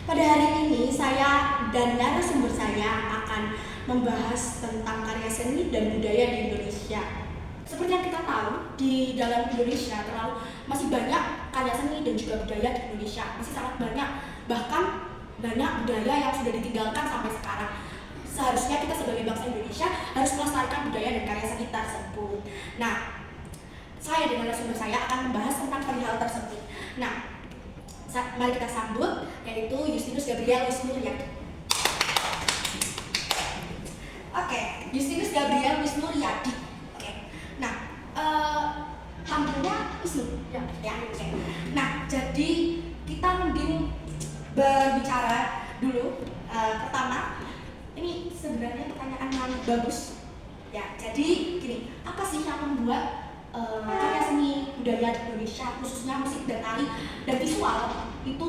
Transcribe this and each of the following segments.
Pada hari ini saya dan narasumber saya akan membahas tentang karya seni dan budaya di Indonesia. Seperti yang kita tahu, di dalam Indonesia masih banyak karya seni dan juga budaya di Indonesia. Masih sangat banyak, bahkan banyak budaya yang sudah ditinggalkan sampai sekarang. Seharusnya kita sebagai bangsa Indonesia harus melestarikan budaya dan karya seni tersebut. Nah, saya dan narasumber saya akan membahas tentang perihal tersebut. Nah, mari kita sambut, yaitu Justinus Gabriel Wisnuryadi. Oke, Justinus Gabriel Wisnuryadi. Oke, nah, panggilnya Wisnu, ya. Oke. Nah, jadi kita mending berbicara dulu. Pertama, ini sebenarnya pertanyaan yang bagus. Ya, jadi gini, apa sih yang membuat karya seni budaya di Indonesia, khususnya musik dan tari dan visual itu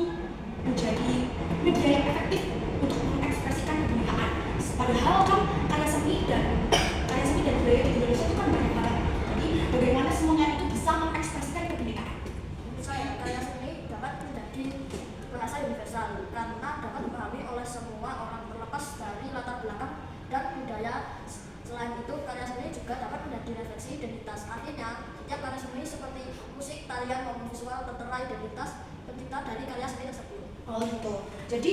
menjadi media yang efektif untuk mengekspresikan kebudayaan? Padahal kan karya seni dan budaya di Indonesia itu kan banyak banget. Jadi bagaimana semuanya itu bisa mengekspresikan kebudayaan? Menurut saya, karya seni dapat menjadi bahasa universal karena dapat dipahami oleh semua orang terlepas dari latar belakang dan budaya. Selain itu, karya seni juga dapat menjadi refleksi identitas. Artinya, setiap karya seni seperti musik, tarian, maupun visual tertera identitas pencipta dari karya seni tersebut. Oh gitu. Jadi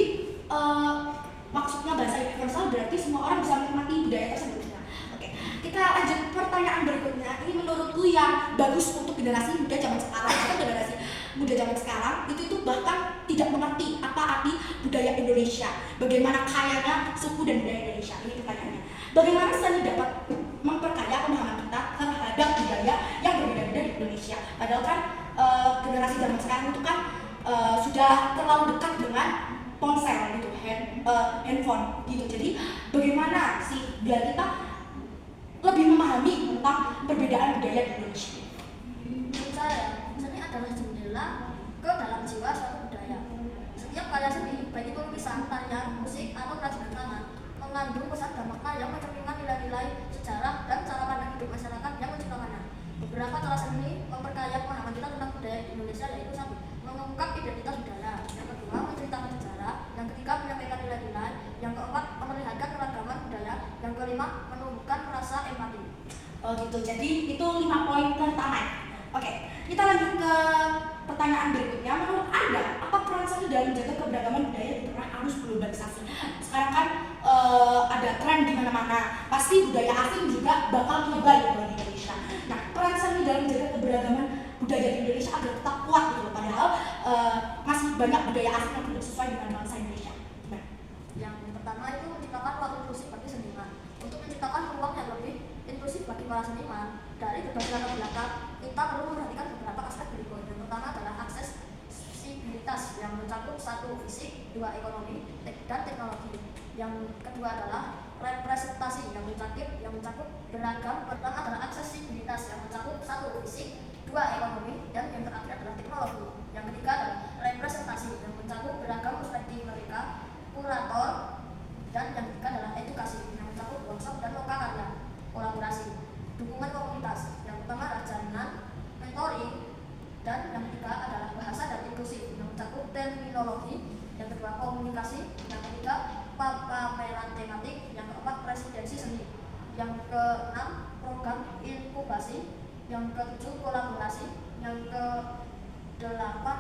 maksudnya bahasa universal berarti semua orang bisa menikmati budaya tersebut. Nah, oke. Kita lanjut pertanyaan berikutnya. Ini menurutku yang bagus untuk generasi muda zaman sekarang. Karena generasi muda zaman sekarang itu bahkan tidak mengerti apa arti budaya Indonesia. Bagaimana kayanya suku dan budaya Indonesia. Ini pertanyaannya. Bagaimana seni dapat memperkaya pemahaman kita terhadap budaya yang berbeda-beda di Indonesia? Padahal kan generasi zaman sekarang itu kan sudah terlalu dekat dengan ponsel gitu, handphone gitu. Jadi bagaimana sih biar kita lebih memahami tentang perbedaan budaya di Indonesia? Menurut saya, seni adalah jendela ke dalam jiwa suatu budaya. Setiap karya seni, baik itu lukisan, tarian, musik, atau kerajinan tangan, mengandung pesan dan makna yang mencerminkan nilai-nilai sejarah dan cara pandang hidup masyarakat yang menciptakannya. Beberapa cara seni memperkaya pemahaman kita tentang budaya di Indonesia, yaitu satu, mengungkap identitas budaya, yang kedua, menceritakan sejarah, yang ketiga, menyampaikan nilai-nilai, yang keempat, memperlihatkan keragaman budaya, yang kelima, menumbuhkan rasa empati. Oh gitu. Jadi itu 5 poin pertama. Oke, kita lanjut ke pertanyaan berikutnya. Menurut Anda, apa peran seni dalam menjaga keberagaman budaya di tengah arus globalisasi? Sekarang kan ada tren di mana-mana. Pasti budaya asing juga bakal nyebar di Indonesia. Nah, peran seni dalam menjaga keberagaman budaya di Indonesia agar tetap kuat gitu. Padahal masih banyak budaya asing yang tidak sesuai dengan bangsa Indonesia. Nah, yang pertama itu menciptakan ruang inklusif bagi seniman. Untuk menciptakan ruang yang lebih inklusif bagi para seniman dari berbagai latar belakang, kita perlu memperhatikan beberapa aspek berikut. Yang pertama adalah aksesibilitas yang mencakup satu, fisik, dua, ekonomi, dan teknologi. Yang kedua adalah representasi yang mencakup beragam. Pertama adalah aksesibilitas yang mencakup satu, fisik, dua, ekonomi, dan yang terakhir adalah teknologi. Yang ketiga adalah representasi yang mencakup beragam perspektif mereka, kurator, dan yang ketiga adalah edukasi yang mencakup workshop dan loka karya, kolaborasi, dukungan komunitas. Yang pertama adalah jaringan, mentoring, dan yang ketiga adalah bahasa dan inklusif yang mencakup terminologi. Yang kedua komunikasi, yang ketiga pameran tematik, yang keempat presidensi seni, yang keenam program inkubasi, yang ketujuh kolaborasi, yang kedelapan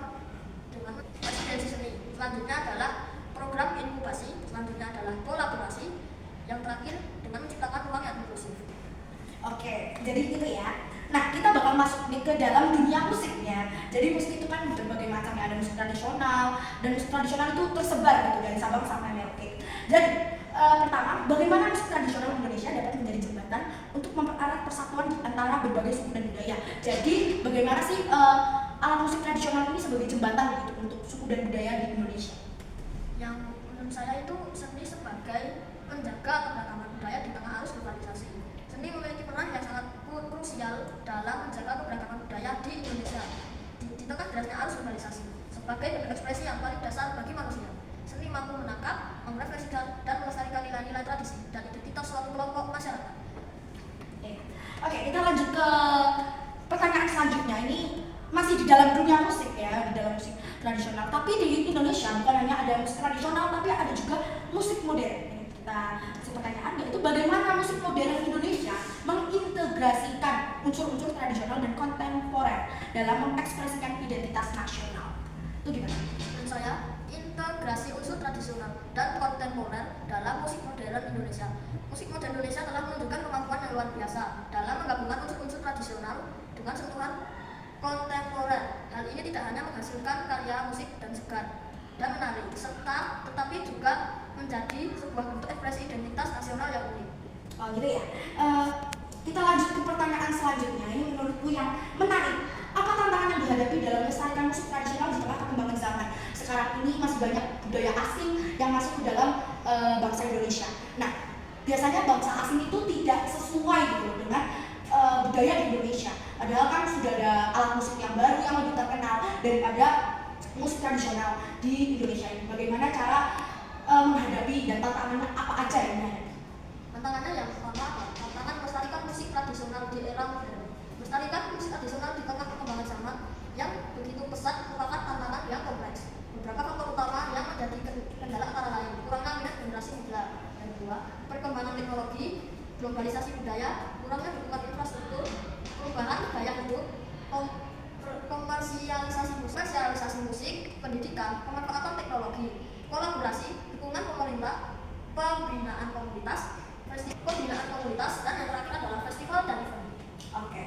dengan presidensi seni. Selanjutnya adalah program inkubasi, selanjutnya adalah kolaborasi, yang terakhir dengan menciptakan ruang yang inklusif. Oke, jadi gitu ya. Nah, kita bakal masuk nih ke dalam dunia musiknya. Jadi musik itu kan berbagai macam ya, ada musik tradisional, dan musik tradisional itu tersebar gitu dari Sabang sampai Merauke. Jadi pertama, bagaimana musik tradisional Indonesia dapat menjadi jembatan untuk mempererat persatuan di antara berbagai suku dan budaya. Jadi bagaimana sih alat musik tradisional ini sebagai jembatan gitu untuk suku dan budaya di Indonesia? Yang menurut saya itu seni sebagai penjaga keberagaman budaya di tengah arus globalisasi. Seni memiliki peran yang sangat krusial dalam menjaga keberagaman budaya di Indonesia di tengah derasnya arus globalisasi. Sebagai ekspresi yang paling dasar bagi manusia, seni mampu menangkap, merefleksikan, dan melestarikan nilai-nilai tradisi dan identitas suatu kelompok masyarakat. Oke, kita lanjut ke pertanyaan selanjutnya. Ini masih di dalam dunia musik ya, di dalam musik. tradisional. Tapi di Indonesia bukan hanya ada musik tradisional, tapi ada juga musik modern. Ini kita kasih pertanyaan, yaitu bagaimana musik modern Indonesia mengintegrasikan unsur-unsur tradisional dan kontemporer dalam mengekspresikan identitas nasional. Itu gimana? Menurut saya, integrasi unsur tradisional dan kontemporer dalam musik modern Indonesia. Musik modern Indonesia telah menunjukkan kemampuan yang luar biasa dalam menggabungkan unsur-unsur tradisional dengan sentuhan kontemporer. Hal ini tidak hanya menghasilkan karya musik dan segar dan menarik, tetapi juga menjadi sebuah bentuk ekspresi identitas nasional yang unik. Oh gitu ya. Kita lanjut ke pertanyaan selanjutnya. Ini menurutku yang menarik. Apa tantangan yang dihadapi dalam melestarikan musik tradisional di tengah perkembangan zaman? Sekarang ini masih banyak budaya asing yang masuk ke dalam bangsa Indonesia. Nah, biasanya bangsa asing itu tidak sesuai gitu loh dengan budaya di Indonesia. Padahal kan sudah ada alat musik yang baru yang lebih terkenal daripada musik tradisional di Indonesia ini. Bagaimana cara menghadapi dan tantangannya apa aja yang dihadapi? Tantangannya yang pertama, tantangan melestarikan musik tradisional di era modern. Melestarikan musik tradisional di tengah perkembangan zaman yang begitu pesat merupakan tantangan yang kompleks. Beberapa faktor utama yang menjadi kendala antara lain kurangnya minat generasi muda. Yang kedua, perkembangan teknologi, globalisasi budaya, kurangnya dukungan infrastruktur, perubahan gaya hidup, komersialisasi musik, pendidikan, pemanfaatan teknologi, kolaborasi, dukungan pemerintah, pembinaan komunitas, dan yang terakhir adalah festival dan event. Oke.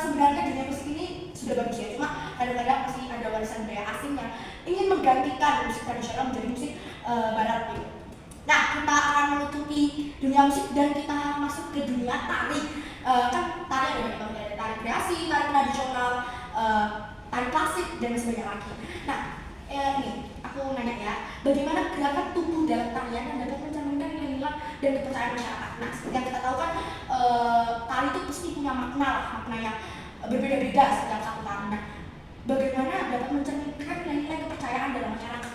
Sebenarnya dunia musik ini sudah bagus ya, cuma kadang-kadang masih ada warisan budaya asing yang ingin menggantikan musik tradisional menjadi musik barat gitu. Nah, kita akan menutupi dunia musik dan kita masuk ke dunia tari. Kan tari ada banyak banget, ada tari kreasi, tari tradisional, tari klasik dan sebagainya lagi. Nah, ini aku nanya ya, bagaimana gerakan tubuh dalam tarian yang dapat mencerminkan nilai-nilai dan kepercayaan masyarakat? Nah, seperti yang kita tahu kan, tari itu pasti punya makna yang berbeda-beda setiap satu tari. Nah, bagaimana dapat mencerminkan nilai-nilai kepercayaan dalam masyarakat?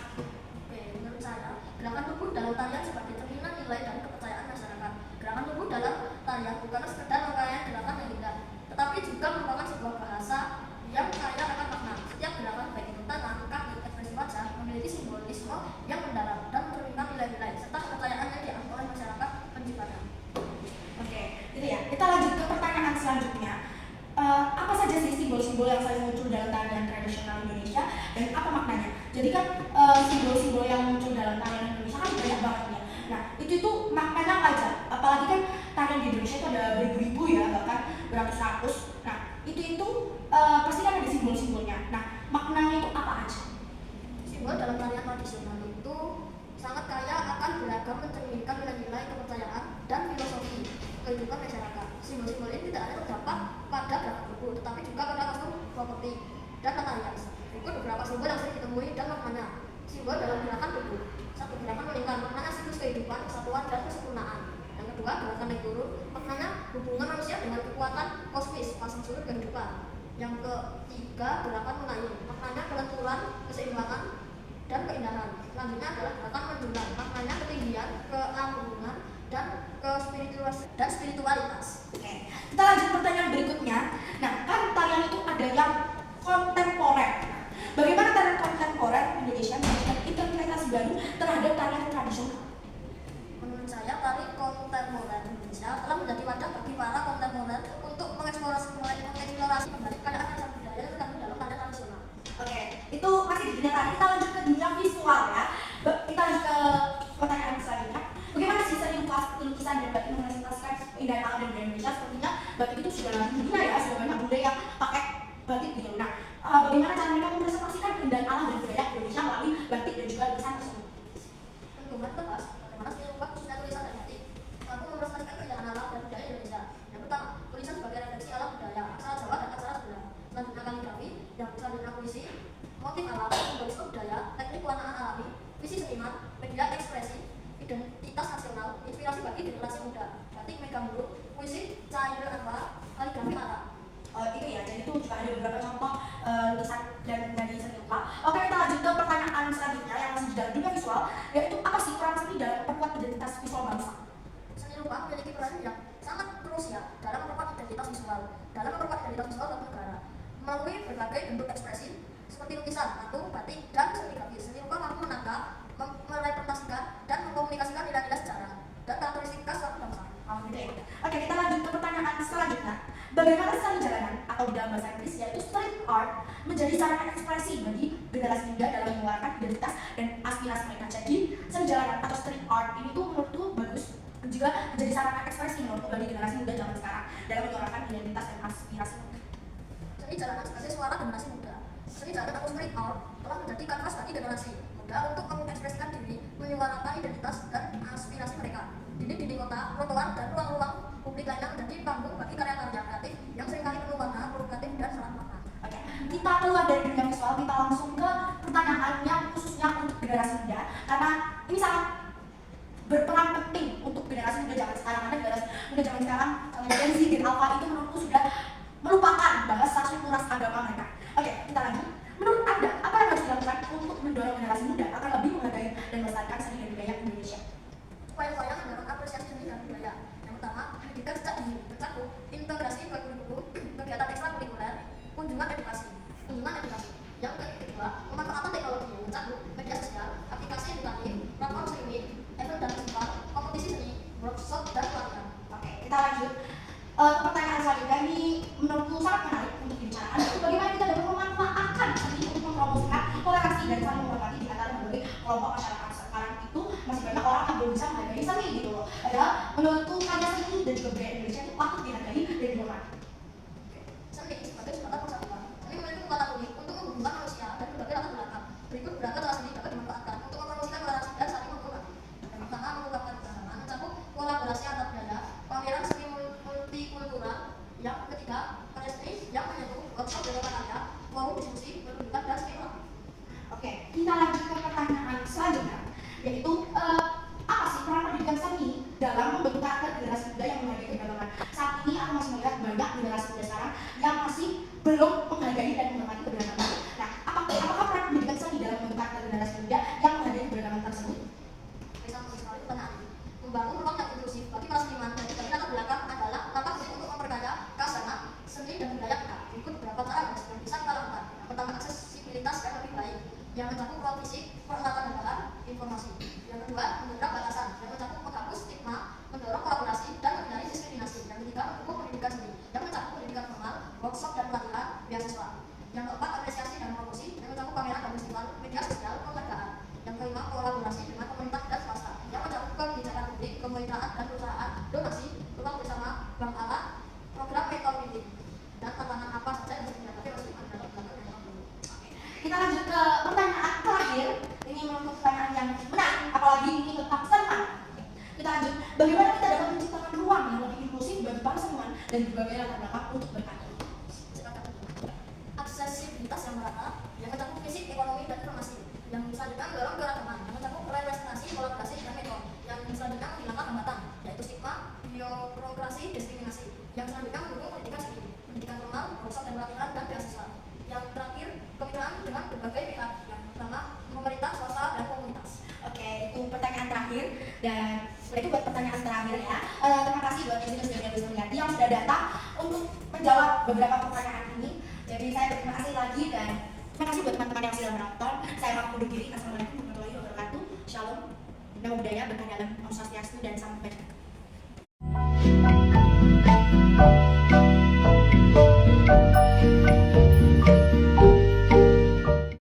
Menurut saya, gerakan tubuh dalam tarian sebagai cerminan nilai dan kepercayaan masyarakat. Gerakan tubuh dalam tarian bukanlah sekedar rangkaian gerakan yang indah, tetapi juga merupakan sebuah bahasa yang kaya akan makna. Setiap gerakan baik itu tangan, kaki, ekspresi wajah memiliki simbolisme yang mendalam dan mencerminkan nilai-nilai serta kepercayaan yang dianut oleh masyarakat penciptanya. Oke, itu ya. Kita lanjut ke pertanyaan selanjutnya. Apa saja sih simbol-simbol yang sering muncul dalam tarian tradisional Indonesia dan apa maknanya? Jadi kan simbol-simbol yang muncul dalam tarian Indonesia kan banyak banget ya. Nah, itu maknanya apa aja? Apalagi kan tarian di Indonesia itu ada beribu-ribu ya, bahkan beratus-ratus. Nah, itu pasti kan ada simbol-simbolnya. Nah, maknanya itu apa aja? Simbol dalam tarian tradisional itu sangat kaya akan beragam mencerminkan nilai-nilai kepercayaan dan filosofi kehidupan masyarakat. Simbol-simbol ini tidak hanya terdapat pada gerakan tubuh, tetapi juga pada kostum, properti, dan tata rias. Berikut beberapa simbol yang sering ditemui dan maknanya. Simbol dalam gerakan tubuh. Satu, gerakan melingkar, maknanya siklus kehidupan, kesatuan, dan kesempurnaan. Yang kedua, gerakan naik turun, maknanya hubungan manusia dengan kekuatan kosmis, pasang surut kehidupan. Yang ketiga, gerakan mengayun, maknanya kelenturan, keseimbangan, dan keindahan. Selanjutnya adalah gerakan menjulang, maknanya ketinggian, keagungan, dan spiritualitas. Oke, kita lanjut pertanyaan berikutnya. Nah, kan tarian itu ada yang kontemporer. Bagaimana tarian kontemporer Indonesia memberikan interpretasi baru terhadap tarian tradisional? Menurut saya, tari kontemporer Indonesia telah menjadi wadah bagi para kontemporer untuk mengeksplorasi kembali kekayaan asal budaya yang terkandung dalam tarian tradisional. Oke, itu masih di dunia tari. Kita lanjut ke dunia visual ya. Kita lanjut ke pertanyaan selanjutnya. Bagaimana sih seni lukisan dan batik merepresentasikan keindahan alam dan budaya Indonesia? Sepertinya batik itu sudah dunia ya, sudah banyak budaya yang pakai batik gitu. Nah, bagaimana cara mereka merepresentasikan keindahan alam dan budaya Indonesia melalui batik dan juga lukisan tersebut? Penggemar terbahas bagaimana seni rupa khususnya tulisan dan batik mampu merepresentasikan keindahan alam dan budaya Indonesia. Yang pertama, tulisan sebagai refleksi alam budaya, aksara Jawa dan aksara Sunda. Selanjutnya kaligrafi, yang selanjutnya puisi, motif alam, simbolisme budaya, teknik pewarnaan alami, visi seniman, media ekspresi, identitas nasional, inspirasi bagi generasi muda, batik Megamuruk, puisi Cair Anwar, kaligrafi Arab. Itu ya, jadi itu juga ada beberapa contoh lukisan dan dari seni rupa. Oke, kita lanjut ke pertanyaan selanjutnya yang masih di dalam dunia visual, yaitu apa sih peran seni dalam memperkuat identitas visual bangsa? Seni rupa memiliki peran yang sangat krusial dalam memperkuat identitas visual suatu negara melalui berbagai bentuk ekspresi, seperti lukisan, tato, batik, dan seni grafis. Seni rupa mampu menangkap, merepresentasikan, dan mengkomunikasikan nilai-nilai sejarah dan karakteristik khas suatu bangsa. Oh, gitu ya. Oke, kita lanjut ke pertanyaan selanjutnya. Bagaimana seni jalanan atau dalam bahasa Inggris yaitu street art menjadi sarana ekspresi bagi generasi muda dalam menyuarakan identitas dan aspirasi mereka. Jadi, seni jalanan atau street art ini tuh menurutku bagus juga menjadi sarana ekspresi menurutku bagi generasi muda zaman sekarang dalam menyuarakan identitas dan aspirasi mereka. Seni jalanan sebagai suara generasi muda. Seni jalanan atau street art telah menjadi kanvas bagi generasi muda untuk mengekspresikan diri, menyuarakan identitas dan aspirasi mereka. Dinding-dinding kota, trotoar, dan ruang-ruang publik lainnya menjadi panggung bagi karya-karya kreatif yang seringkali penuh warna, provokatif, dan syarat makna. Oke, kita keluar dari dunia visual, kita langsung ke pertanyaan yang khususnya untuk generasi muda karena ini sangat berperan penting untuk generasi muda zaman sekarang. Karena generasi muda zaman sekarang, Gen Z, Gen Alpha itu menurutku sudah melupakan bahasa kuras agama mereka. Oke, kita lanjut. Menurut Anda, apa yang harus dilakukan untuk mendorong generasi muda agar lebih menghargai dan melestarikan seni dan budaya Indonesia? Upaya-upaya mendorong apresiasi seni dan budaya. Yang pertama, pendidikan sejak dini, mencakup integrasi kurikulum, kegiatan ekstrakurikuler, kunjungan edukasi. Yang kedua, pemanfaatan teknologi, mencakup media sosial, aplikasi edukatif, platform streaming, event dan festival, kompetisi seni, workshop, dan pelatihan. Oke, kita lanjut. Pertanyaan selanjutnya ini menurutku sangat menarik untuk dibicarakan. Bagaimana kita dapat memanfaatkan seni untuk mempromosikan toleransi dan saling menghormati di antara berbagai kelompok masyarakat. Sekarang itu masih banyak orang yang belum bisa menghargai seni gitu loh. Padahal menurutku karya seni dan juga budaya Indonesia itu patut dihargai dan dihormati. Seni sebagai jembatan persatuan. Seni memiliki kekuatan unik untuk menghubungkan manusia dan berbagai latar belakang. Berikut beberapa cara seni dapat dimanfaatkan untuk mempromosikan toleransi dan saling menghormati. Yang pertama, mengungkapkan keberagaman, mencakup kolaborasi antar budaya, pameran seni multikultural. Yang ketiga, karya seni yang menyentuh workshop dengan karya, forum diskusi, pertunjukan, dan seminar. Oke, kita lanjut ke pertanyaan selanjutnya, yaitu apa sih peran pendidikan seni dalam membentuk karakter generasi muda yang menghargai keberagaman? Saat ini aku masih melihat banyak generasi muda sekarang yang masih belum menghargai dan menghormati keberagaman. Nah, apakah peran pendidikan seni dalam membentuk karakter generasi muda yang menghargai keberagaman tersebut? Bisa sekali pertanyaan. Membangun ruang yang inklusif bagi para seniman dari berbagai latar belakang adalah langkah penting untuk memperkaya keasahan seni dan budaya kita. Berikut beberapa cara yang bisa kita lakukan. Yang pertama, aksesibilitas yang lebih baik, yang mencakup ruang fisik, peralatan dan bahan informasi. Yang kedua, mengendap batasan, yang mencakup menghapus stigma, mendorong kolaborasi dan menghindari diskriminasi. Yang ketiga, mendukung pendidikan seni, yang mencakup pendidikan formal, workshop dan pelatihan beasiswa. Yang keempat, apresiasi dan promosi, yang mencakup pameran dan festival, media sosial, penghargaan. Yang kelima, kolaborasi dengan pemerintah dan swasta, yang mencakup kebijakan publik, kemiritaan dan perusahaan, donasi, ruang bersama, bank alat, program mentoring. Dan tantangan apa saja yang bisa dihadapi oleh seniman dalam belakang yang dulu. Kita lanjut ke pertanyaan terakhir. Ini menurut pertanyaan yang menarik, apalagi ini tentang seniman. Kita lanjut. Bagaimana kita dapat menciptakan ruang yang lebih inklusif bagi para seniman dan berbagai latar belakang untuk berkarya? Aksesibilitas yang merata, yang mencakup fisik, ekonomi, dan informasi. Yang selanjutnya mendorong keragaman, yang mencakup representasi, kolaborasi, dan metode. Yang selanjutnya menghilangkan hambatan, yaitu stigma, birokrasi, diskriminasi. Yang selanjutnya mendukung pendidikan seni, pendidikan formal, workshop dan pelatihan, dan beasiswa. Yang terakhir, kemitraan dengan berbagai pihak. Yang pertama, pemerintah, swasta, dan komunitas. Oke, itu pertanyaan terakhir dan itu buat pertanyaan terakhir ya. Terima kasih buat yang sudah datang untuk menjawab beberapa pertanyaan ini. Jadi saya berterima kasih lagi dan terima kasih buat teman-teman yang sudah menonton. Saya Mak undur diri. Assalamualaikum warahmatullahi wabarakatuh. Shalom. Nama budaya berkah dalam Om Swastiastu dan salam kebajikan.